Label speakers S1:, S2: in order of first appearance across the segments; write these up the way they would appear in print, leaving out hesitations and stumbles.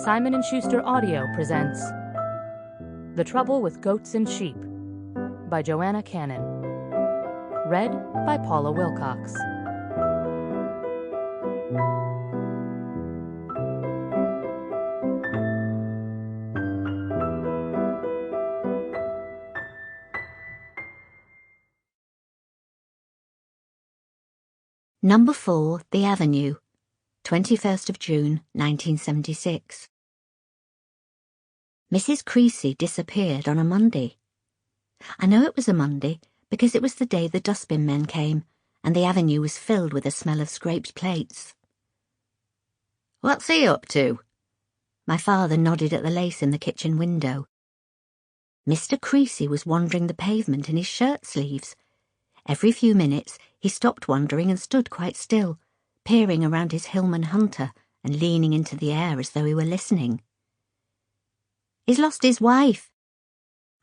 S1: Simon & Schuster Audio presents The Trouble with Goats and Sheep by Joanna Cannon. Read by Paula Wilcox.
S2: Number 4, The Avenue, 21st of June, 1976. Mrs. Creasy disappeared on a Monday. I know it was a Monday because it was the day the dustbin men came and the avenue was filled with the smell of scraped plates. "What's he up to?" My father nodded at the lace in the kitchen window. Mr. Creasy was wandering the pavement in his shirt sleeves. Every few minutes he stopped wandering and stood quite still, peering around his Hillman Hunter and leaning into the air as though he were listening. "He's lost his wife."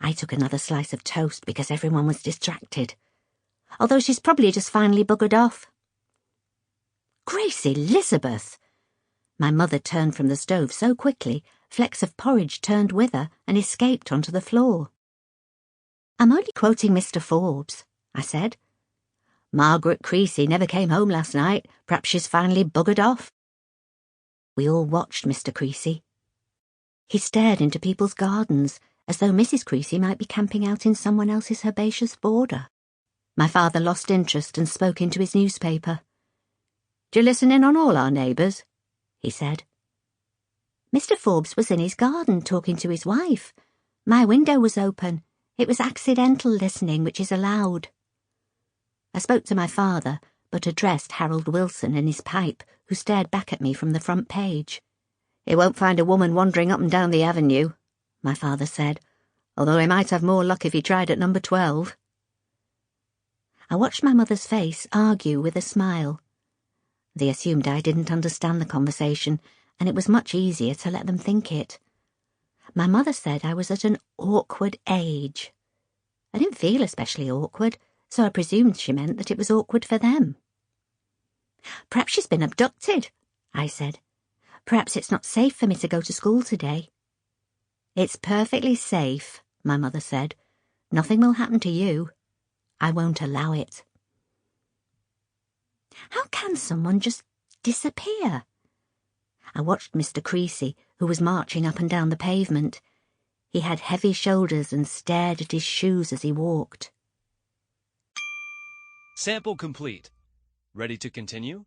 S2: I took another slice of toast because everyone was distracted. "Although she's probably just finally buggered off." "Grace Elizabeth!" My mother turned from the stove so quickly, flecks of porridge turned with her and escaped onto the floor. "I'm only quoting Mr. Forbes," I said. "Margaret Creasy never came home last night. Perhaps she's finally buggered off." We all watched Mr. Creasy. He stared into people's gardens, as though Mrs. Creasy might be camping out in someone else's herbaceous border. My father lost interest and spoke into his newspaper. "Do you listen in on all our neighbours?" he said. "Mr. Forbes was in his garden talking to his wife. My window was open. It was accidental listening, which is allowed." I spoke to my father, but addressed Harold Wilson and his pipe, who stared back at me from the front page. "He won't find a woman wandering up and down the avenue," my father said, "although he might have more luck if he tried at number 12. I watched my mother's face argue with a smile. They assumed I didn't understand the conversation, and it was much easier to let them think it. My mother said I was at an awkward age. I didn't feel especially awkward, so I presumed she meant that it was awkward for them. "Perhaps she's been abducted," I said. "Perhaps it's not safe for me to go to school today." "It's perfectly safe," my mother said. "Nothing will happen to you. I won't allow it." How can someone just disappear? I watched Mr. Creasy, who was marching up and down the pavement. He had heavy shoulders and stared at his shoes as he walked.
S3: Sample complete. Ready to continue?